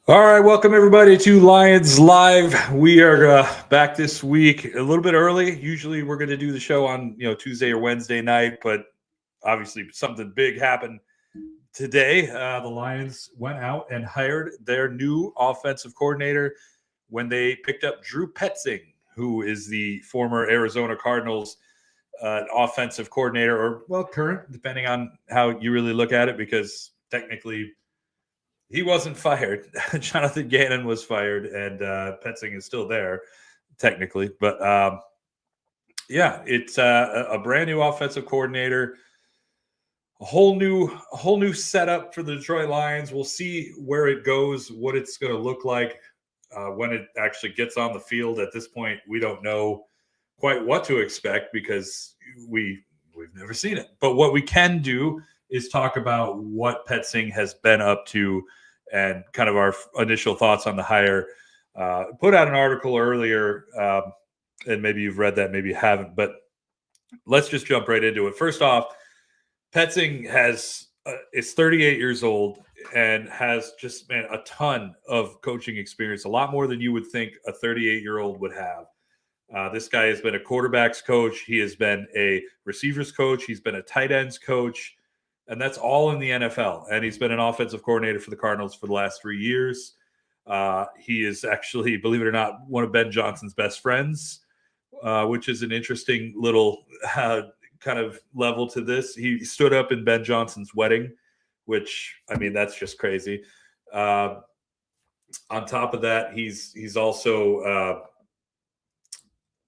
All right, welcome everybody to Lions Live. We are back this week a little bit early. Usually we're going to do the show on Tuesday or Wednesday night, but obviously something big happened today. The Lions went out and hired their new offensive coordinator when they picked up Drew Petzing, who is the former Arizona Cardinals offensive coordinator, or current, depending on how you really look at it, because technically he wasn't fired. Jonathan Gannon was fired, and Petzing is still there, technically. But yeah, it's a brand new offensive coordinator, a whole new setup for the Detroit Lions. We'll see where it goes, what it's going to look like when it actually gets on the field. At this point, we don't know quite what to expect because we've never seen it. But what we can do is talk about what Petzing has been up to and kind of our initial thoughts on the hire. Put out an article earlier, and maybe you've read that, maybe you haven't, but let's just jump right into it. First off, Petzing is 38 years old and has just a ton of coaching experience, a lot more than you would think a 38-year-old would have. This guy has been a quarterback's coach. He has been a receivers coach. He's been a tight ends coach. And that's all in the NFL. And he's been an offensive coordinator for the Cardinals for the last 3 years. He is actually, believe it or not, one of Ben Johnson's best friends, which is an interesting little kind of level to this. He stood up in Ben Johnson's wedding, which, I mean, that's just crazy. On top of that, he's also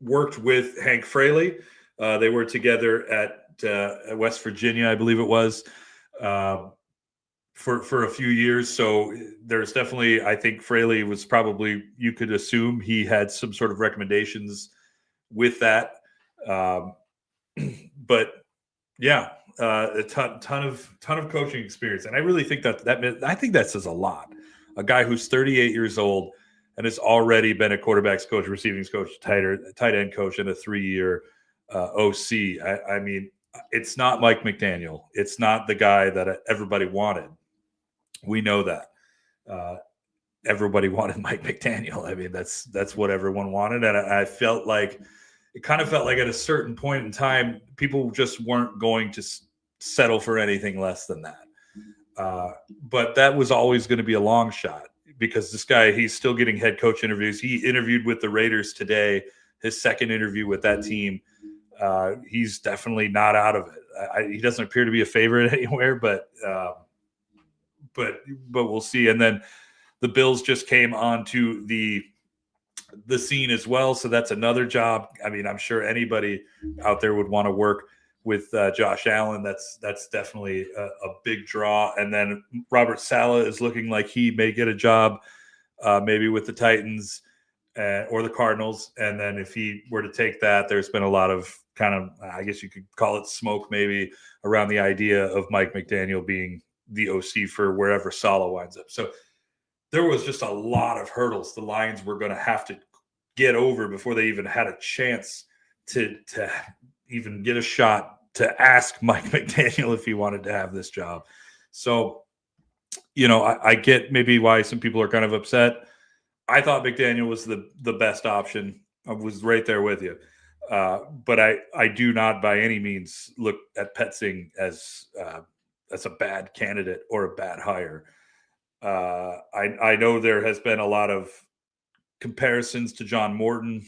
worked with Hank Fraley. They were together at West Virginia, I believe it was, for a few years. So there's definitely, I think Fraley was probably, you could assume he had some sort of recommendations with that. But yeah, a ton of coaching experience, and I really think I think that says a lot. A guy who's 38 years old and has already been a quarterback's coach, receiving coach, tight end coach, and a 3-year OC. I mean, it's not Mike McDaniel. It's not the guy that everybody wanted. We know that. Everybody wanted Mike McDaniel. I mean, that's what everyone wanted, and I felt like it kind of felt like at a certain point in time, people just weren't going to settle for anything less than that. But that was always going to be a long shot because this guy, he's still getting head coach interviews. He interviewed with the Raiders today, his second interview with that team. He's definitely not out of it. He doesn't appear to be a favorite anywhere, but we'll see. And then the Bills just came onto the scene as well, so that's another job. I mean, I'm sure anybody out there would want to work with Josh Allen. That's definitely a big draw. And then Robert Saleh is looking like he may get a job, maybe with the Titans or the Cardinals. And then if he were to take that, there's been a lot of kind of, I guess you could call it smoke maybe, around the idea of Mike McDaniel being the OC for wherever Saleh winds up. So there was just a lot of hurdles the Lions were going to have to get over before they even had a chance to even get a shot to ask Mike McDaniel if he wanted to have this job. So, I get maybe why some people are kind of upset. I thought McDaniel was the best option. I was right there with you. But I do not by any means look at Petzing as a bad candidate or a bad hire. I know there has been a lot of comparisons to John Morton.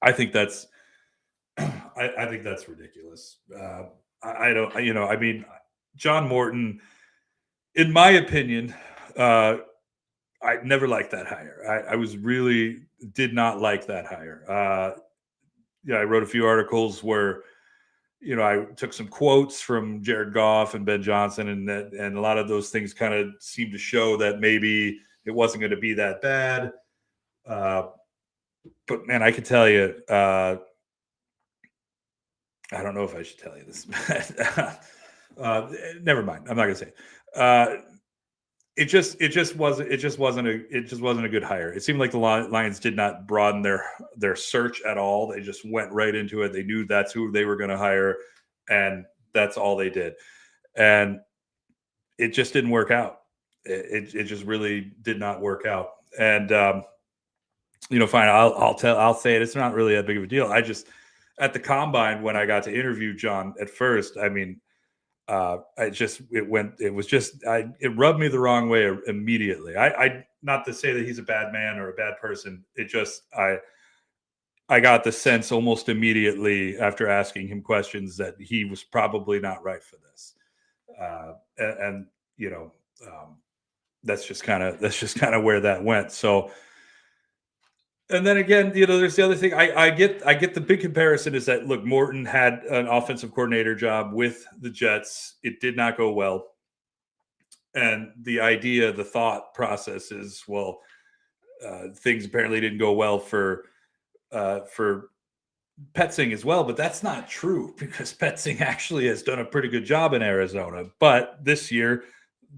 I think that's I think that's ridiculous. I don't, I mean, John Morton, in my opinion, I never liked that hire. I was really did not like that hire. I wrote a few articles where, I took some quotes from Jared Goff and Ben Johnson, and a lot of those things kind of seemed to show that maybe it wasn't going to be that bad. But man, I can tell you, I don't know if I should tell you this. Never mind. I'm not going to say it. It just wasn't a good hire. It seemed like the Lions did not broaden their search at all. They just went right into it. They knew that's who they were going to hire, and that's all they did. And it just didn't work out. it just really did not work out. And fine, I'll say it. It's not really that big of a deal. I just at the combine when I got to interview John at first, I mean, it rubbed me the wrong way immediately. I not to say that he's a bad man or a bad person. It just I got the sense almost immediately after asking him questions that he was probably not right for this. And that's just kind of where that went. So, and then again, there's the other thing. I get the big comparison is that look, Morton had an offensive coordinator job with the Jets. It did not go well. And the thought process is, well, things apparently didn't go well for Petzing as well, but that's not true because Petzing actually has done a pretty good job in Arizona. But this year,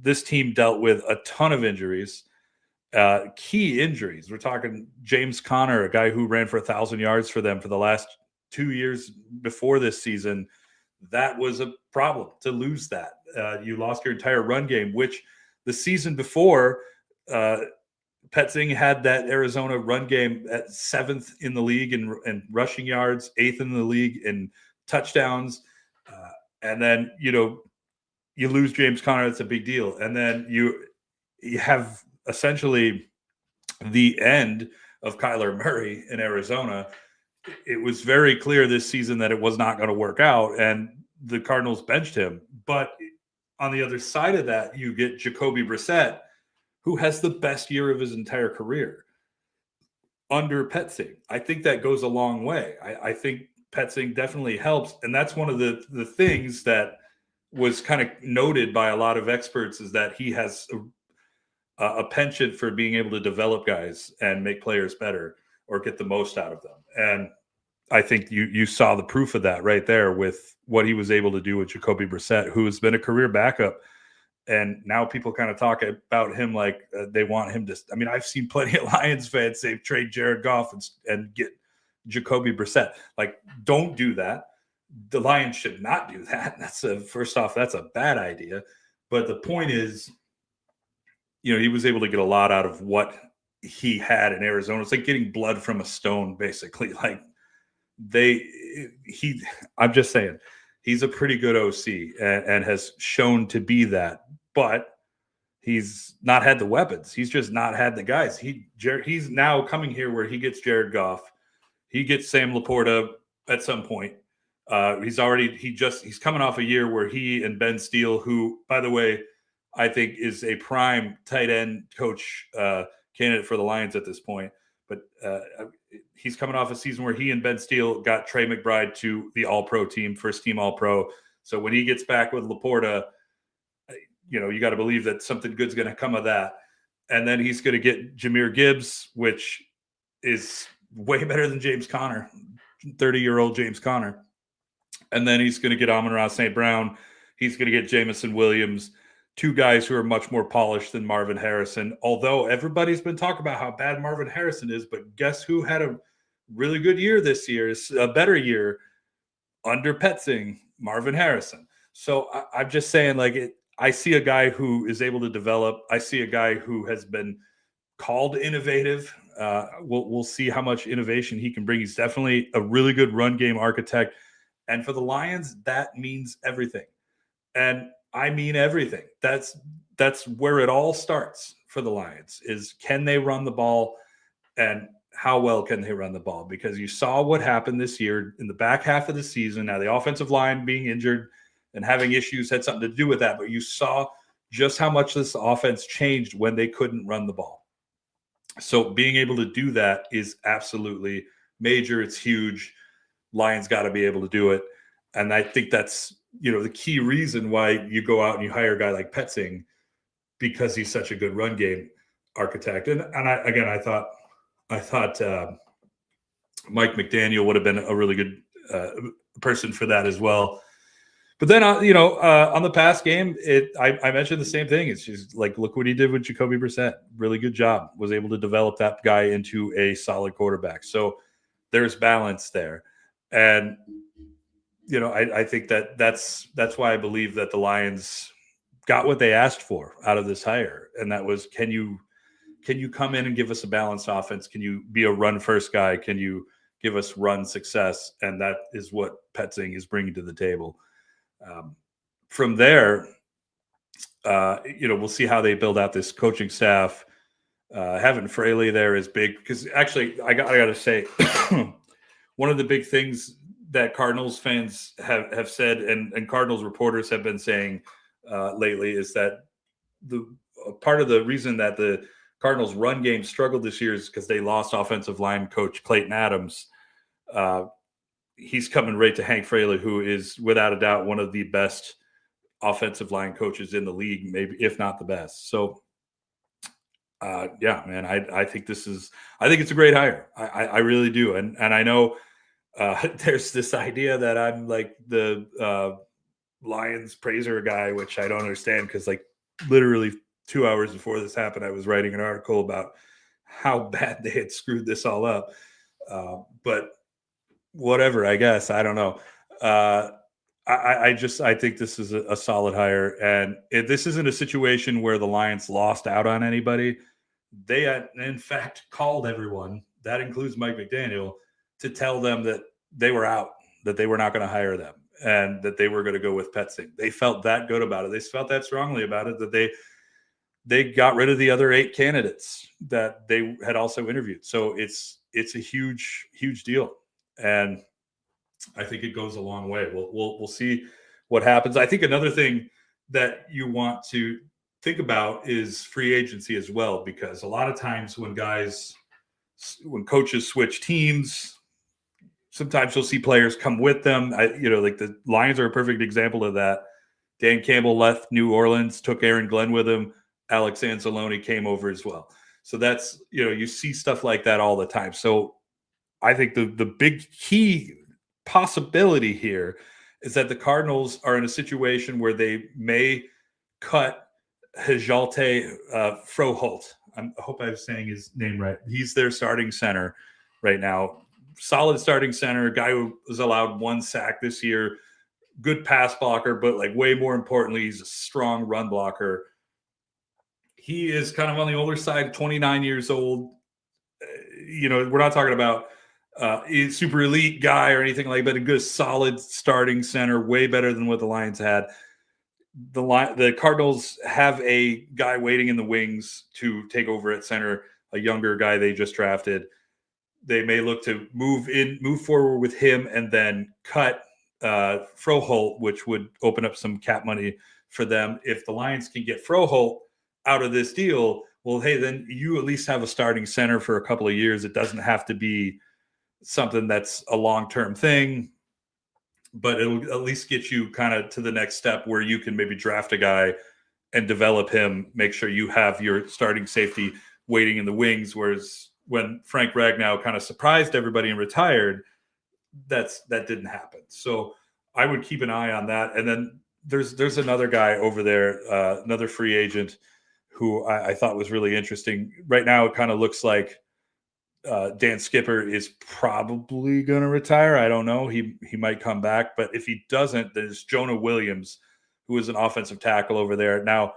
this team dealt with a ton of injuries, key injuries. We're talking James Conner, a guy who ran for 1,000 yards for them for the last 2 years before this season. That was a problem to lose that. You lost your entire run game, which the season before, Petzing had that Arizona run game at 7th in the league in rushing yards, 8th in the league in touchdowns. And then, you lose James Conner. That's a big deal. And then you have essentially the end of Kyler Murray in Arizona. It was very clear this season that it was not going to work out, and the Cardinals benched him. But on the other side of that, you get Jacoby Brissett, who has the best year of his entire career under Petzing. I think that goes a long way. I think Petzing definitely helps. And that's one of the things that was kind of noted by a lot of experts is that he has a penchant for being able to develop guys and make players better or get the most out of them. And I think you saw the proof of that right there with what he was able to do with Jacoby Brissett, who has been a career backup. And now people kind of talk about him like they want him to. I mean, I've seen plenty of Lions fans say trade Jared Goff and get Jacoby Brissett. Like, don't do that. The Lions should not do that. First off, that's a bad idea. But the point is, he was able to get a lot out of what he had in Arizona. It's like getting blood from a stone, basically. Like I'm just saying, he's a pretty good OC and has shown to be that, but he's not had the weapons. He's just not had the guys. He's now coming here where he gets Jared Goff. He gets Sam Laporta at some point. He's coming off a year where he and Ben Steele, who, by the way, I think is a prime tight end coach candidate for the Lions at this point. But he's coming off a season where he and Ben Steele got Trey McBride to the All-Pro team, first team All-Pro. So when he gets back with Laporta, you got to believe that something good's going to come of that. And then he's going to get Jahmyr Gibbs, which is way better than James Conner, 30-year-old James Conner. And then he's going to get Amon-Ra St. Brown. He's going to get Jamison Williams, two guys who are much more polished than Marvin Harrison, although everybody's been talking about how bad Marvin Harrison is. But guess who had a really good year this year, is a better year under Petzing? Marvin Harrison. So I'm just saying, I see a guy who is able to develop. I see a guy who has been called innovative. We'll see how much innovation he can bring. He's definitely a really good run game architect. And for the Lions, that means everything. And I mean everything. That's where it all starts for the Lions, is can they run the ball and how well can they run the ball? Because you saw what happened this year in the back half of the season. Now, the offensive line being injured and having issues had something to do with that, but you saw just how much this offense changed when they couldn't run the ball. So being able to do that is absolutely major. It's huge. Lions got to be able to do it. And I think that's, the key reason why you go out and you hire a guy like Petzing, because he's such a good run game architect. And I thought Mike McDaniel would have been a really good person for that as well. But then, on the pass game, I mentioned the same thing. It's just like, look what he did with Jacoby Brissett. Really good job. Was able to develop that guy into a solid quarterback. So there's balance there. And, I think that's why I believe that the Lions got what they asked for out of this hire, and that was, can you come in and give us a balanced offense? Can you be a run first guy? Can you give us run success? And that is what Petzing is bringing to the table. From there, we'll see how they build out this coaching staff. Having Fraley there is big because actually, I got to say, one of the big things that Cardinals fans have said and Cardinals reporters have been saying lately is that the part of the reason that the Cardinals run game struggled this year is because they lost offensive line coach Clayton Adams. He's coming right to Hank Fraley, who is without a doubt one of the best offensive line coaches in the league, maybe if not the best. So yeah, man, I think it's a great hire. I really do. And I know there's this idea that I'm like the Lions praiser guy, which I don't understand because like literally 2 hours before this happened, I was writing an article about how bad they had screwed this all up. But whatever, I guess, I don't know. I think this is a solid hire, and this isn't a situation where the Lions lost out on anybody. They had, in fact, called everyone, that includes Mike McDaniel, to tell them that they were out, that they were not going to hire them, and that they were going to go with Petzing. They felt that good about it. They felt that strongly about it, that they got rid of the other 8 candidates that they had also interviewed. So it's a huge, huge deal, and I think it goes a long way. We'll see what happens. I think another thing that you want to think about is free agency as well, because a lot of times when coaches switch teams, sometimes you'll see players come with them. Like the Lions are a perfect example of that. Dan Campbell left New Orleans, took Aaron Glenn with him. Alex Anzalone came over as well. So that's, you see stuff like that all the time. So I think the big key possibility here is that the Cardinals are in a situation where they may cut Hjalte Froholt. I hope I'm saying his name right. He's their starting center right now. Solid starting center, guy who was allowed 1 sack this year. Good pass blocker, but like way more importantly, he's a strong run blocker. He is kind of on the older side, 29 years old. We're not talking about super elite guy or anything like that. A good, solid starting center, way better than what the Lions had. The Cardinals have a guy waiting in the wings to take over at center, a younger guy they just drafted. They may look to move forward with him and then cut Froholt, which would open up some cap money for them. If the Lions can get Froholt out of this deal, well, hey, then you at least have a starting center for a couple of years. It doesn't have to be something that's a long-term thing, but it'll at least get you kind of to the next step where you can maybe draft a guy and develop him, make sure you have your starting safety waiting in the wings. Whereas when Frank Ragnow kind of surprised everybody and retired, that didn't happen. So I would keep an eye on that. And then there's another guy over there, another free agent who I thought was really interesting. Right now, it kind of looks like Dan Skipper is probably going to retire. I don't know. He might come back, but if he doesn't, there's Jonah Williams, who is an offensive tackle over there. Now,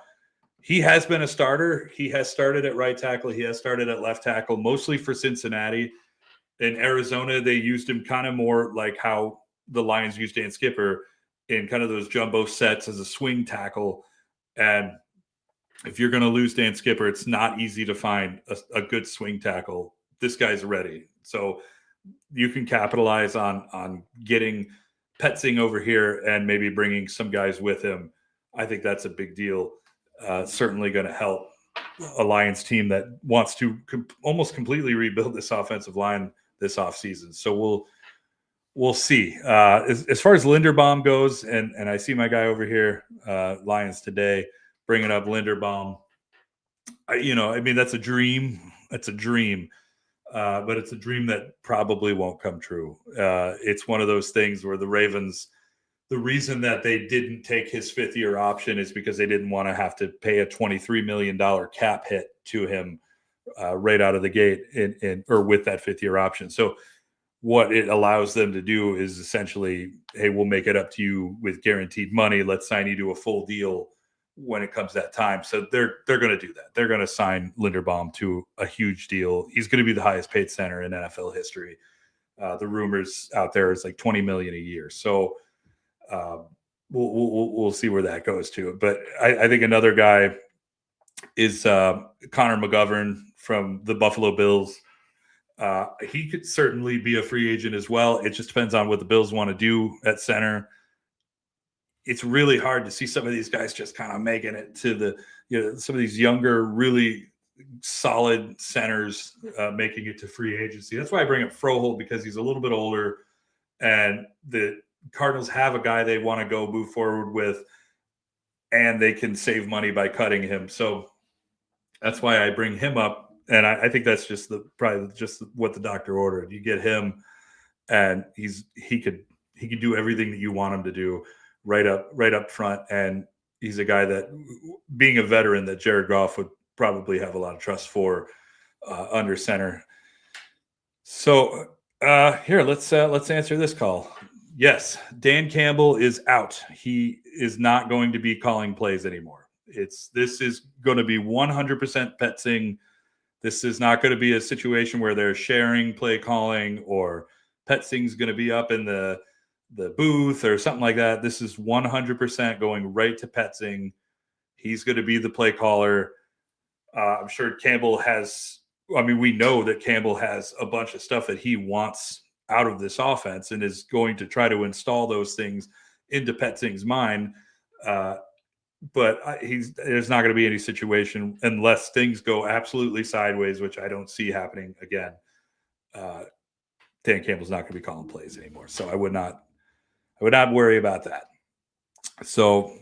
he has been a starter. He has started at right tackle. He has started at left tackle, mostly for Cincinnati. In Arizona, they used him kind of more like how the Lions used Dan Skipper, in kind of those jumbo sets as a swing tackle. And if you're going to lose Dan Skipper, it's not easy to find a good swing tackle. This guy's ready. So you can capitalize on getting Petzing over here and maybe bringing some guys with him. I think that's a big deal. Certainly going to help a Lions team that wants to almost completely rebuild this offensive line this offseason. So we'll see. As far as Linderbaum goes, and I see my guy over here, Lions Today, bringing up Linderbaum. That's a dream. That's a dream. But it's a dream that probably won't come true. It's one of those things where the Ravens, the reason that they didn't take his 5th-year option is because they didn't want to have to pay a $23 million cap hit to him right out of the gate or with that 5th-year option. So what it allows them to do is essentially, hey, we'll make it up to you with guaranteed money. Let's sign you to a full deal when it comes that time. So they're going to do that. They're going to sign Linderbaum to a huge deal. He's going to be the highest paid center in NFL history. The rumors out there is like $20 million a year. So we'll see where that goes to. But I think another guy is Connor McGovern from the Buffalo Bills. He could certainly be a free agent as well. It just depends on what the Bills want to do at center. It's really hard to see some of these guys just kind of making it to the, some of these younger, really solid centers making it to free agency. That's why I bring up Froholt, because he's a little bit older, and the Cardinals have a guy they want to go move forward with, and they can save money by cutting him. So that's why I bring him up. And I think that's just probably just what the doctor ordered. You get him, and he could do everything that you want him to do right up front. And he's a guy that, being a veteran, that Jared Goff would probably have a lot of trust for under center. So here, let's answer this call. Yes, Dan Campbell is out. He is not going to be calling plays anymore. This is going to be 100% Petzing. This is not going to be a situation where they're sharing play calling, or Petzing's going to be up in the booth or something like that. This is 100% going right to Petzing. He's going to be the play caller. I'm sure Campbell has, we know that Campbell has a bunch of stuff that he wants out of this offense and is going to try to install those things into Petzing's mind. But there's not going to be any situation, unless things go absolutely sideways, which I don't see happening again. Dan Campbell's not going to be calling plays anymore. So I would not worry about that. So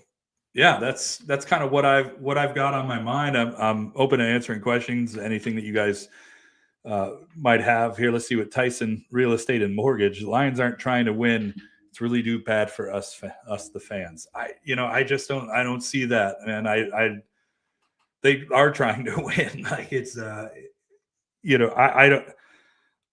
yeah, that's kind of what I've got on my mind. I'm open to answering questions, anything that you guys might have here. Let's see what Tyson, real estate and mortgage. Lions aren't trying to win. It's really do bad for us the fans. I don't see that. And they are trying to win. Like it's, I don't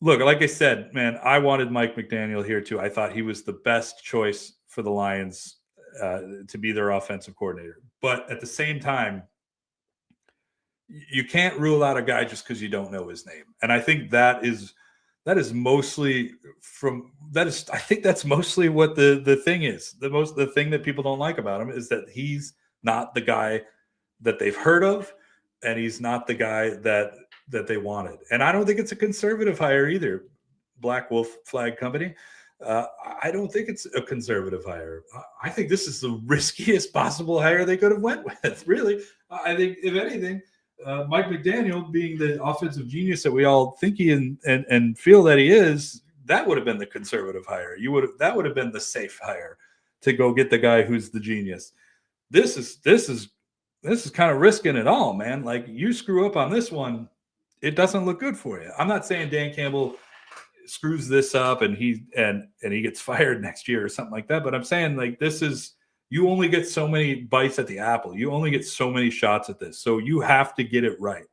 look, like I said, man, I wanted Mike McDaniel here too. I thought he was the best choice for the Lions to be their offensive coordinator. But at the same time, you can't rule out a guy just because you don't know his name. And I think that is mostly I think that's mostly what the thing is. The thing that people don't like about him is that he's not the guy that they've heard of, and he's not the guy that they wanted. And I don't think it's a conservative hire either. Black Wolf Flag Company. I don't think it's a conservative hire. I think this is the riskiest possible hire they could have went with. Really, I think if anything, Mike McDaniel, being the offensive genius that we all think he and feel that he is, that would have been the conservative hire. That would have been the safe hire to go get the guy who's the genius. This is kind of risking it all, man. Like, you screw up on this one, it doesn't look good for you. I'm not saying Dan Campbell screws this up and he gets fired next year or something like that, but I'm saying, like, you only get so many bites at the apple. You only get so many shots at this. So you have to get it right.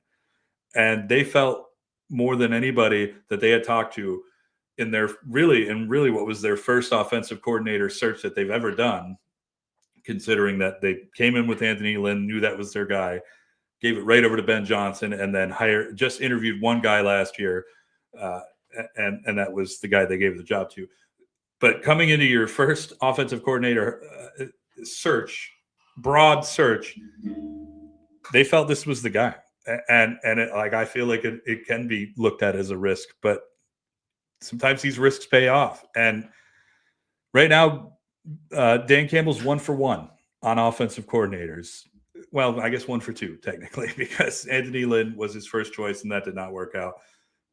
And they felt more than anybody that they had talked to in really what was their first offensive coordinator search that they've ever done, considering that they came in with Anthony Lynn, knew that was their guy, gave it right over to Ben Johnson, and then just interviewed one guy last year. And that was the guy they gave the job to. But coming into your first offensive coordinator broad search, they felt this was the guy. And I feel like it can be looked at as a risk, but sometimes these risks pay off. And right now, Dan Campbell's 1 for 1 on offensive coordinators. Well, I guess 1 for 2 technically, because Anthony Lynn was his first choice and that did not work out.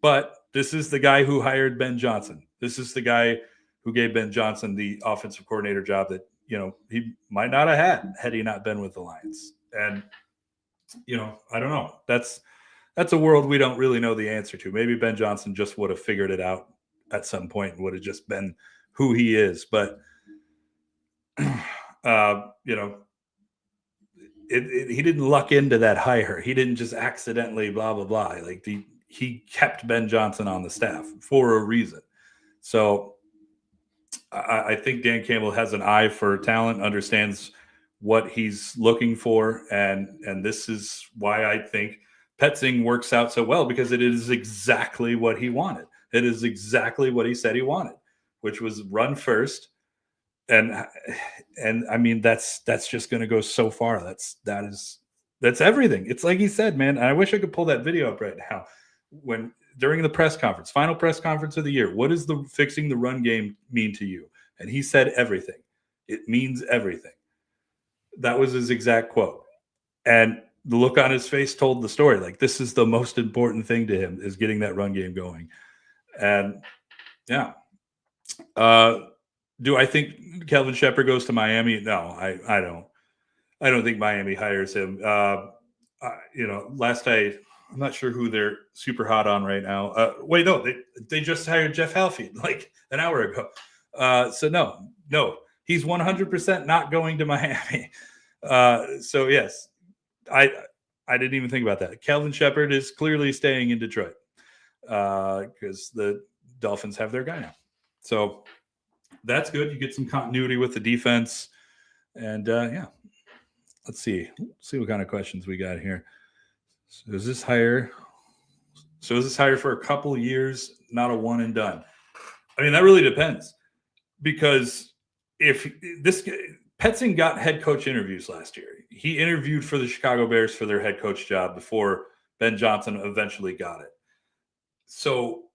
But this is the guy who hired Ben Johnson. This is the guy who gave Ben Johnson the offensive coordinator job that, he might not have had he not been with the Lions. And, I don't know. That's a world we don't really know the answer to. Maybe Ben Johnson just would have figured it out at some point and would have just been who he is. But, he didn't luck into that hire. He didn't just accidentally blah, blah, blah. Like, he kept Ben Johnson on the staff for a reason. So I think Dan Campbell has an eye for talent, understands what he's looking for, and this is why I think Petzing works out so well, because it is exactly what he wanted. It is exactly what he said he wanted, which was run first. And I mean, that's just going to go so far. That's everything. It's like he said, man. I wish I could pull that video up right now. When during the press conference, final press conference of the year, what does the fixing the run game mean to you? And he said everything. It means everything. That was his exact quote. And the look on his face told the story. Like, this is the most important thing to him, is getting that run game going. And yeah. Do I think Kelvin Shepherd goes to Miami? No, I don't. I don't think Miami hires him. I'm not sure who they're super hot on right now. Wait, no, they just hired Jeff Halfie like an hour ago. So no, he's 100% not going to Miami. So yes, I didn't even think about that. Kelvin Shepherd is clearly staying in Detroit because the Dolphins have their guy now. So that's good. You get some continuity with the defense. And yeah, let's see what kind of questions we got here. So is this hire for a couple of years, not a one and done? I mean, that really depends, because if this Petzing got head coach interviews last year, he interviewed for the Chicago Bears for their head coach job before Ben Johnson eventually got it. So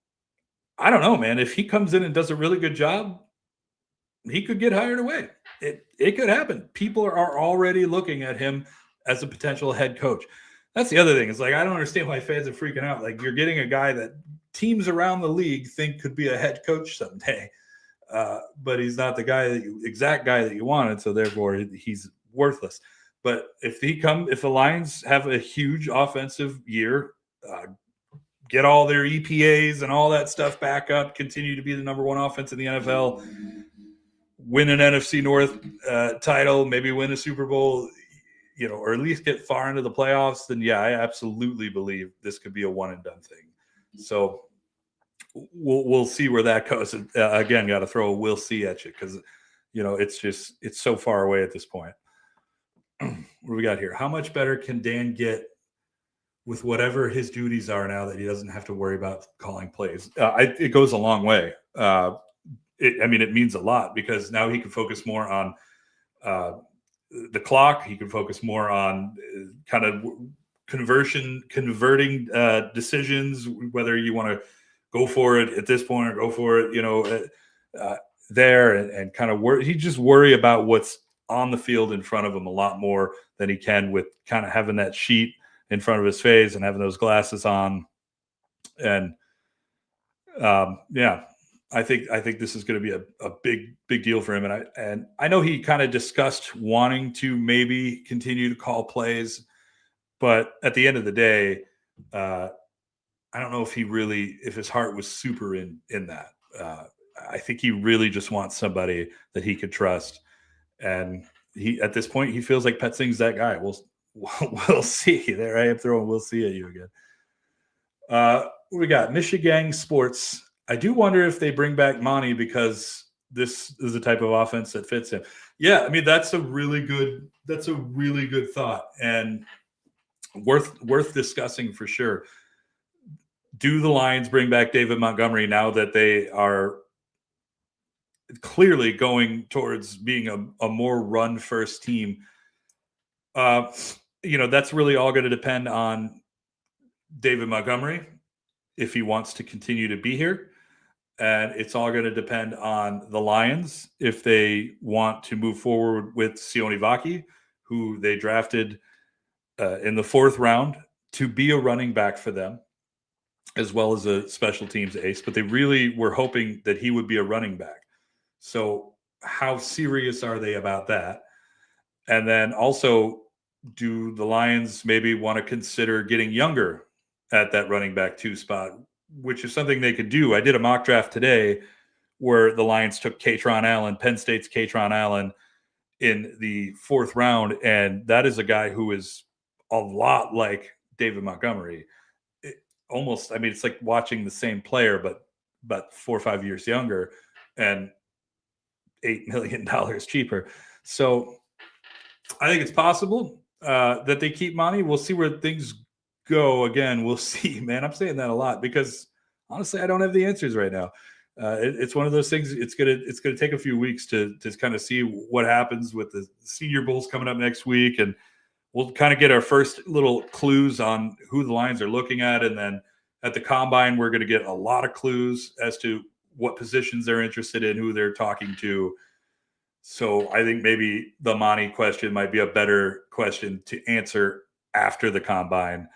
I don't know, man. If he comes in and does a really good job, he could get hired away. It could happen. People are already looking at him as a potential head coach. That's the other thing. It's like, I don't understand why fans are freaking out. Like, you're getting a guy that teams around the league think could be a head coach someday, but he's not the exact guy that you wanted. So therefore, he's worthless. But if the Lions have a huge offensive year, get all their EPAs and all that stuff back up, continue to be the number one offense in the NFL, win an NFC North title, maybe win a Super Bowl, or at least get far into the playoffs, then yeah, I absolutely believe this could be a one and done thing. So we'll see where that goes. Again, got to throw a we'll see at you, because it's so far away at this point. What do we got here? How much better can Dan get with whatever his duties are now that he doesn't have to worry about calling plays? It goes a long way. It means a lot, because now he can focus more on the clock. He can focus more on kind of converting decisions, whether you want to go for it at this point or go for it, there, and kind of worry. He just worry about what's on the field in front of him a lot more than he can with kind of having that sheet in front of his face and having those glasses on. And yeah, I think this is going to be a big deal for him. And I know he kind of discussed wanting to maybe continue to call plays, but at the end of the day, I don't know if his heart was super in that. I think he really just wants somebody that he could trust. And at this point, he feels like Petzing's that guy. We'll see. There I am throwing "we'll see" at you again. What we got? Michigan Sports. I do wonder if they bring back Monty, because this is the type of offense that fits him. Yeah, I mean, that's a really good thought, and worth discussing for sure. Do the Lions bring back David Montgomery now that they are clearly going towards being a more run first team? That's really all going to depend on David Montgomery, if he wants to continue to be here. And it's all going to depend on the Lions, if they want to move forward with Sione Vaki, who they drafted in the 4th round to be a running back for them, as well as a special teams ace. But they really were hoping that he would be a running back. So how serious are they about that? And then also, do the Lions maybe want to consider getting younger at that running back 2 spot, which is something they could do? I did a mock draft today where the Lions took Katron Allen, Penn State's Katron Allen, in the 4th round. And that is a guy who is a lot like David Montgomery. It's like watching the same player, but 4 or 5 years younger and $8 million cheaper. So I think it's possible that they keep Monty. We'll see where things go. Again, we'll see, man. I'm saying that a lot because honestly, I don't have the answers right now. It's one of those things. It's gonna take a few weeks to kind of see what happens with the Senior Bowls coming up next week, and we'll kind of get our first little clues on who the Lions are looking at, and then at the combine, we're going to get a lot of clues as to what positions they're interested in, who they're talking to. So I think maybe the Monty question might be a better question to answer after the combine,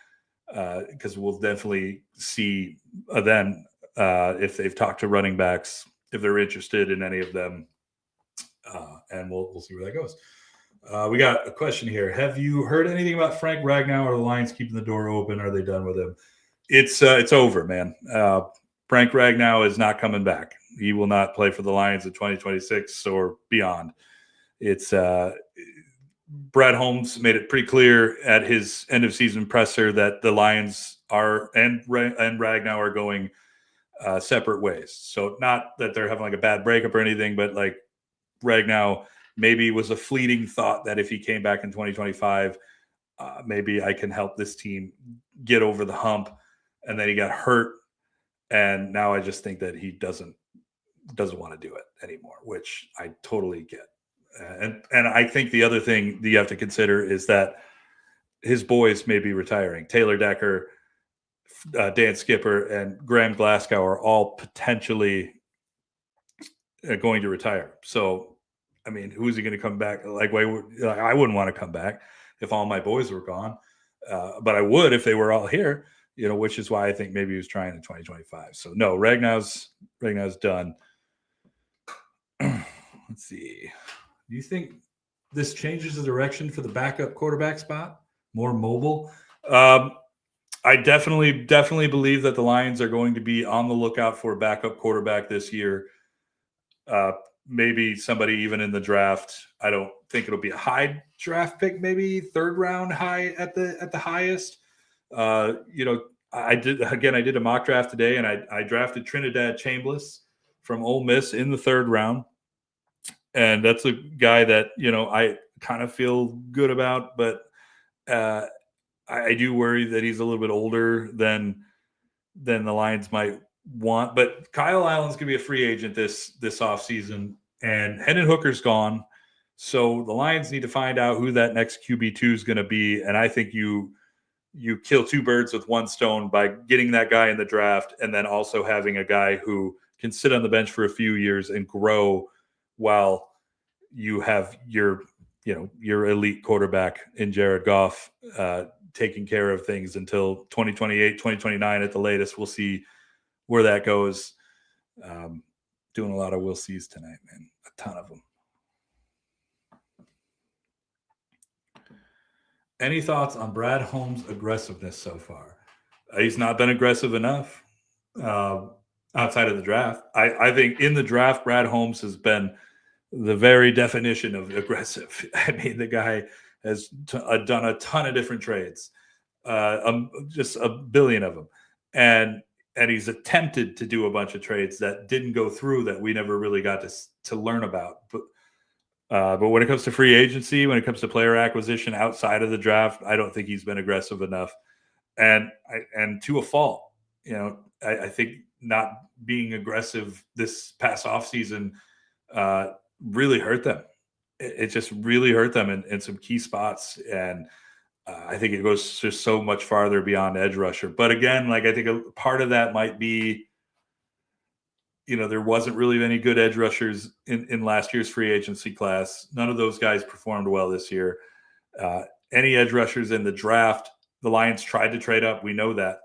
because we'll definitely see then if they've talked to running backs, if they're interested in any of them, and we'll see where that goes. We got a question here. Have you heard anything about Frank Ragnow? Are the Lions keeping the door open? Are they done with him? It's over, man. Frank Ragnow is not coming back. He will not play for the Lions in 2026 or beyond. It's Brad Holmes made it pretty clear at his end of season presser that the Lions are and Ragnow are going separate ways. So not that they're having like a bad breakup or anything, but like Ragnow maybe was a fleeting thought that if he came back in 2025, maybe I can help this team get over the hump. And then he got hurt, and now I just think that he doesn't want to do it anymore, which I totally get. And I think the other thing that you have to consider is that his boys may be retiring. Taylor Decker, Dan Skipper, and Graham Glasgow are all potentially going to retire. So, I mean, who's he going to come back? Like, I wouldn't want to come back if all my boys were gone, but I would if they were all here. Which is why I think maybe he was trying in 2025. So no, Ragnow's done. Let's see. Do you think this changes the direction for the backup quarterback spot? More mobile? I definitely believe that the Lions are going to be on the lookout for a backup quarterback this year. Maybe somebody even in the draft. I don't think it'll be a high draft pick, maybe third round high at the highest. I did a mock draft today, and I drafted Trinidad Chambliss from Ole Miss in the third round. And that's a guy that, I kind of feel good about, but I do worry that he's a little bit older than the Lions might want. But Kyle Allen's going to be a free agent this offseason, and Hendon Hooker's gone. So the Lions need to find out who that next QB2 is going to be. And I think you kill two birds with one stone by getting that guy in the draft and then also having a guy who can sit on the bench for a few years and grow while you have your elite quarterback in Jared Goff taking care of things until 2028, 2029 at the latest. We'll see where that goes. Doing a lot of we'll sees tonight, man. A ton of them. Any thoughts on Brad Holmes' aggressiveness so far? He's not been aggressive enough outside of the draft. I think in the draft, Brad Holmes has been the very definition of aggressive. I mean, the guy has done a ton of different trades, just a billion of them. And he's attempted to do a bunch of trades that didn't go through that we never really got to learn about. But when it comes to free agency, when it comes to player acquisition outside of the draft, I don't think he's been aggressive enough. And to a fault, I think not being aggressive this past offseason really hurt them. It just really hurt them in some key spots. And I think it goes just so much farther beyond edge rusher. But again, I think a part of that might be, there wasn't really any good edge rushers in last year's free agency class. None of those guys performed well this year. Any edge rushers in the draft, the Lions tried to trade up. We know that.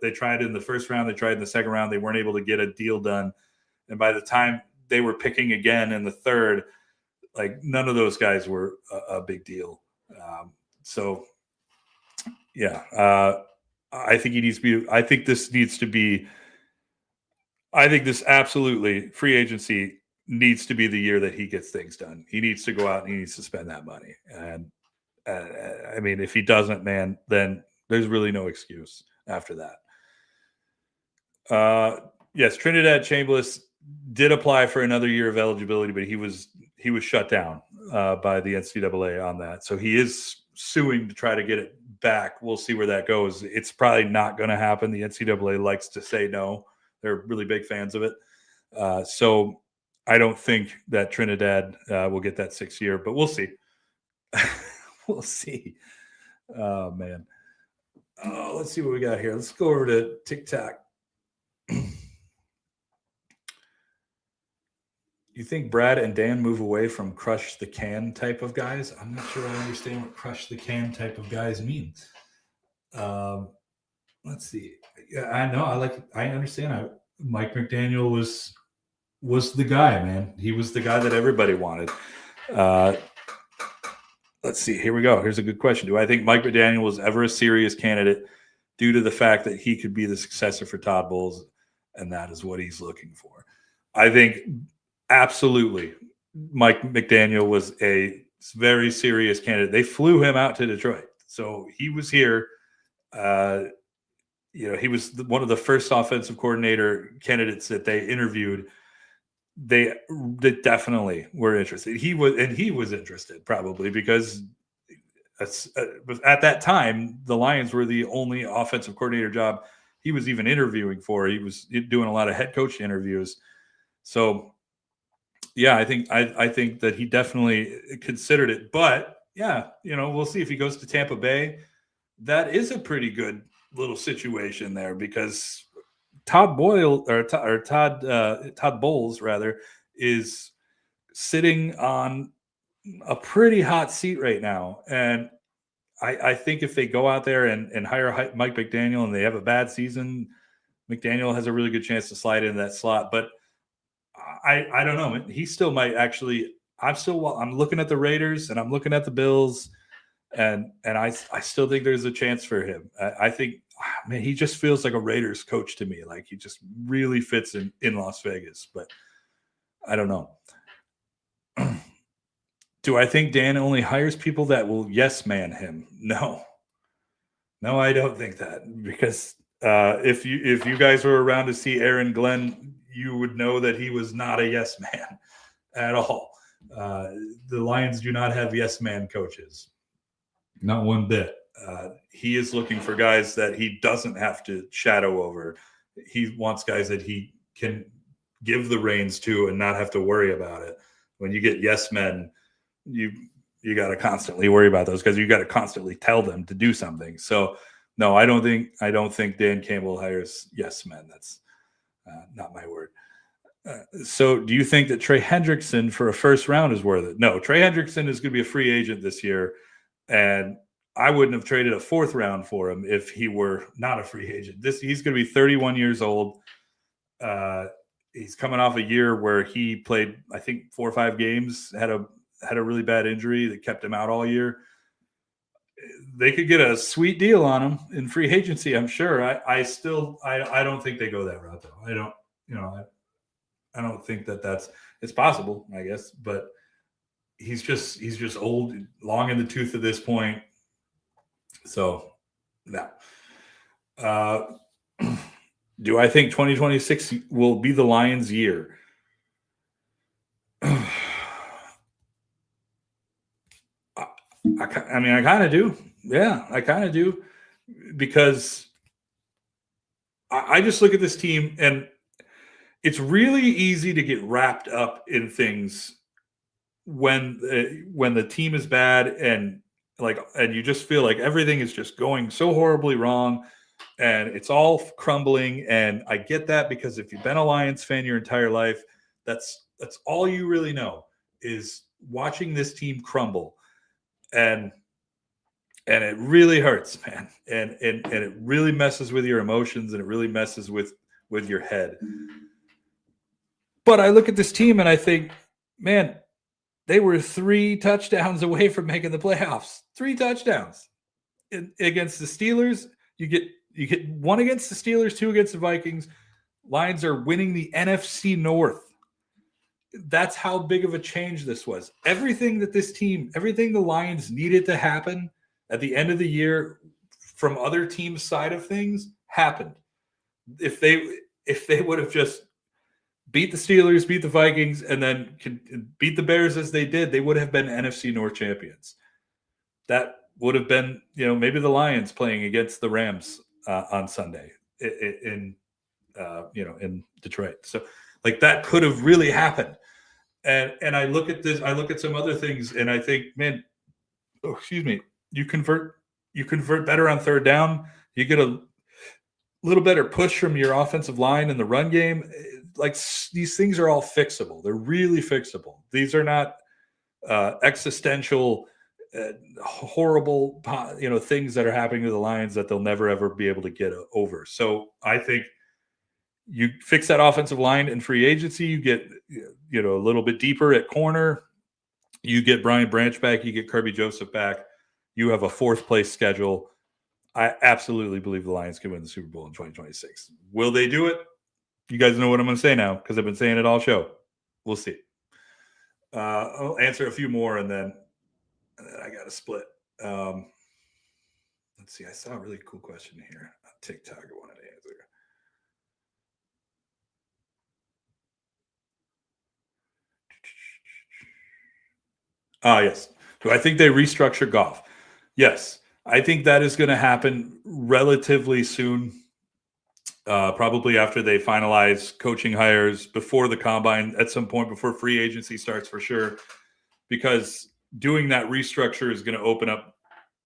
They tried in the first round. They tried in the second round. They weren't able to get a deal done. And by the time they were picking again in the third, none of those guys were a big deal. I think he needs to be. I think this absolutely free agency needs to be the year that he gets things done. He needs to go out and he needs to spend that money. And I mean, if he doesn't, man, then there's really no excuse after that. Yes, Trinidad Chambliss did apply for another year of eligibility, but he was shut down by the NCAA on that. So he is suing to try to get it back. We'll see where that goes. It's probably not going to happen. The NCAA likes to say no. They're really big fans of it. So I don't think that Trinidad will get that 6 year, but we'll see. We'll see. Oh, man. Let's see what we got here. Let's go over to TikTok. You think Brad and Dan move away from crush the can type of guys? I'm not sure I understand what crush the can type of guys means. Let's see. Yeah, I know. I understand. Mike McDaniel was the guy, man. He was the guy that everybody wanted. Let's see. Here we go. Here's a good question. Do I think Mike McDaniel was ever a serious candidate due to the fact that he could be the successor for Todd Bowles, and that is what he's looking for? I think absolutely Mike McDaniel was a very serious candidate. They flew him out to Detroit. So he was here. He was one of the first offensive coordinator candidates that they interviewed. They definitely were interested. He was interested probably because at that time, the Lions were the only offensive coordinator job he was even interviewing for. He was doing a lot of head coach interviews. So, yeah, I think that he definitely considered it. But, yeah, we'll see if he goes to Tampa Bay. That is a pretty good little situation there because Todd Bowles rather is sitting on a pretty hot seat right now. And I think if they go out there and hire Mike McDaniel and they have a bad season, McDaniel has a really good chance to slide into that slot. But I don't know. He still might actually. I'm looking at the Raiders and I'm looking at the Bills, and I still think there's a chance for him. I think, man, he just feels like a Raiders coach to me. Like he just really fits in Las Vegas. But I don't know. Do I think Dan only hires people that will yes man him? No, I don't think that because if you guys were around to see Aaron Glenn, you would know that he was not a yes man at all. The Lions do not have yes man coaches, not one bit. He is looking for guys that he doesn't have to shadow over. He wants guys that he can give the reins to and not have to worry about it. When you get yes men, you got to constantly worry about those because you got to constantly tell them to do something. So no, I don't think Dan Campbell hires yes men. That's not my word. So do you think that Trey Hendrickson for a first round is worth it? No, Trey Hendrickson is going to be a free agent this year. And I wouldn't have traded a fourth round for him if he were not a free agent. He's going to be 31 years old. He's coming off a year where he played, I think, 4 or 5 games, had a really bad injury that kept him out all year. They could get a sweet deal on him in free agency, I'm sure. I don't think they go that route though. I don't think it's possible, I guess, but he's just old, long in the tooth at this point. So, no. Do I think 2026 will be the Lions' year? I kind of do. Yeah, I kind of do. Because I just look at this team, and it's really easy to get wrapped up in things when the team is bad and you just feel like everything is just going so horribly wrong and it's all crumbling. And I get that because if you've been a Lions fan your entire life, that's all you really know is watching this team crumble. And it really hurts, man. And it really messes with your emotions and it really messes with your head. But I look at this team and I think, man, they were 3 touchdowns away from making the playoffs. 3 touchdowns against the Steelers. You get 1 against the Steelers, 2 against the Vikings. Lions are winning the NFC North. That's how big of a change this was. Everything the Lions needed to happen at the end of the year from other teams' side of things happened. If they would have just beat the Steelers, beat the Vikings, and then beat the Bears as they did, they would have been NFC North champions. That would have been, maybe the Lions playing against the Rams on Sunday in Detroit. So like that could have really happened. And I look at this, I look at some other things, and I think, man, you convert better on third down. You get a little better push from your offensive line in the run game. Like these things are all fixable. They're really fixable. These are not existential, horrible, things that are happening to the Lions that they'll never ever be able to get over. So I think you fix that offensive line in free agency. You get a little bit deeper at corner. You get Brian Branch back. You get Kirby Joseph back. You have a fourth place schedule. I absolutely believe the Lions can win the Super Bowl in 2026. Will they do it? You guys know what I'm going to say now because I've been saying it all show. We'll see. I'll answer a few more and then I got to split. Let's see. I saw a really cool question here on TikTok I wanted to answer. Yes. Do I think they restructure Goff? Yes. I think that is going to happen relatively soon. Probably after they finalize coaching hires, before the combine, at some point before free agency starts for sure, because doing that restructure is going to open up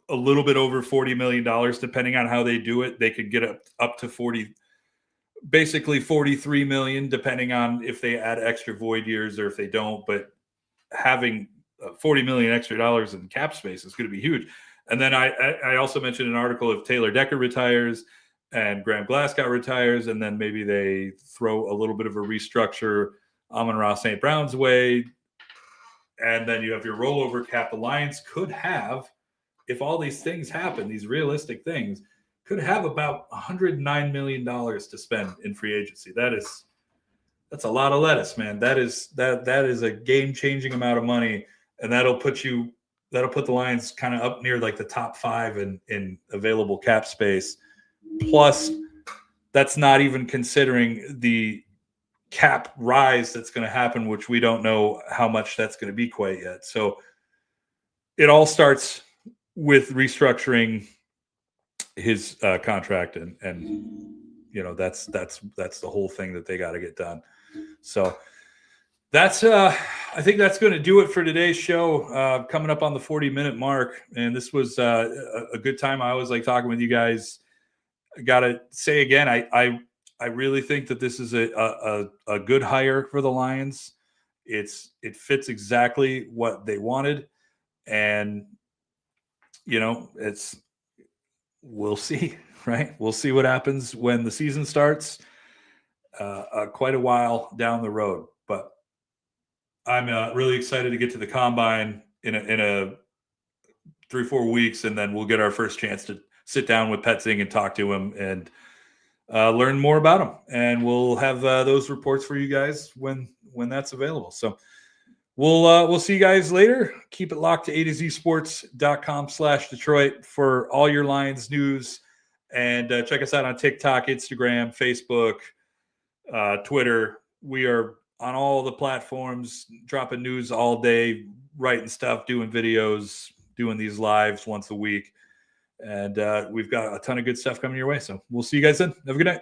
a little bit over $40 million, depending on how they do it. They could get up to 40, basically 43 million, depending on if they add extra void years or if they don't. But having 40 million extra dollars in cap space is going to be huge. And then I also mentioned an article if Taylor Decker retires and Graham Glasgow retires, and then maybe they throw a little bit of a restructure Amon-Ra St. Brown's way, and then you have your rollover cap. The Lions could have, if all these things happen, these realistic things, could have about $109 million to spend in free agency. That's a lot of lettuce, man. That is a game-changing amount of money, and that'll put the Lions kind of up near like the top 5 in available cap space. Plus, that's not even considering the cap rise that's going to happen, which we don't know how much that's going to be quite yet. So it all starts with restructuring his contract, and that's the whole thing that they got to get done. So that's I think that's going to do it for today's show. Coming up on the 40-minute mark, and this was a good time. I always like talking with you guys. I gotta say again, I really think that this is a good hire for the Lions. It fits exactly what they wanted, and we'll see, right? We'll see what happens when the season starts. Quite a while down the road, but I'm really excited to get to the combine in a 3-4 weeks, and then we'll get our first chance to sit down with Petzing and talk to him and learn more about him. And we'll have those reports for you guys when that's available. So we'll see you guys later. Keep it locked to AtoZSports.com/Detroit for all your Lions news. And check us out on TikTok, Instagram, Facebook, Twitter. We are on all the platforms, dropping news all day, writing stuff, doing videos, doing these lives once a week. And we've got a ton of good stuff coming your way. So we'll see you guys then. Have a good night.